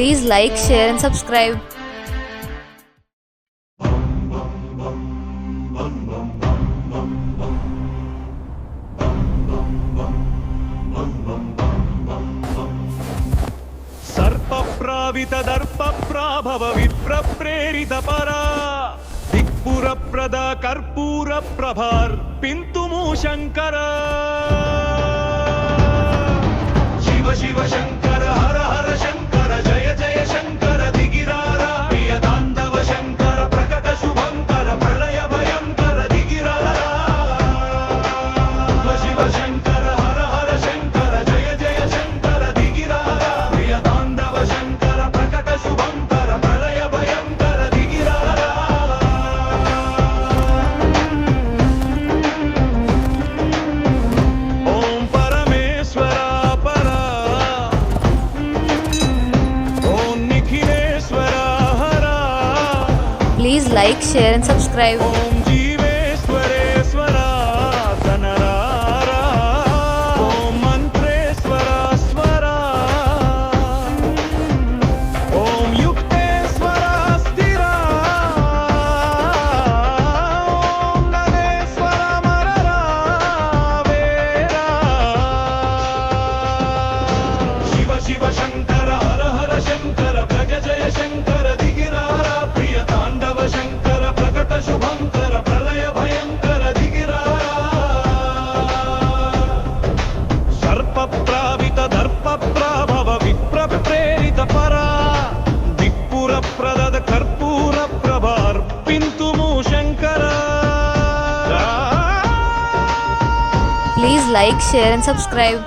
Please like, share and subscribe. सर्पप्रावित दर्पप्राभव विप्रप्रेरित परा दिक्पुरप्रद कर्पूरप्रभार्पिन्तुमु शङ्कर शिव शिव शङ्कर हर हर शङ्कर जय जय शङ्कर दिगिरारा प्रियताण्डव शङ्कर प्रकट शुभङ्कर प्रलय भयङ्कर दिगिरारा शिव शङ्कर हर हर शङ्कर जय जय शङ्कर दिगिरारा प्रियताण्डव शङ्कर प्रकट शुभङ्कर प्रलय भयङ्कर दिगिरारा ॐ परमेश्वरा परा ॐ निखिलेश्वरा हरा Please like, share and subscribe. ॐ जीवेश्वरेश्वरा धनरारा ॐ मन्त्रेश्वरा स्वरा ॐ युक्तेश्वरा स्थिरा ॐ नरेश्वर मररा वेरा शिव शिव शङ्कर हर हर शङ्कर भज जय शङ्कर दिगिरारा प्रिय ताण्डव शङ्कर प्रकट शुभङ्कर प्रलय भयङ्कर दिगिरारा सर्पप्रावित दर्पप्राभव विप्रप्रेरित परा दिक्पुरप्रदद कर्पूरप्रभार्पिन्तुमु Shankar Please like, share and subscribe.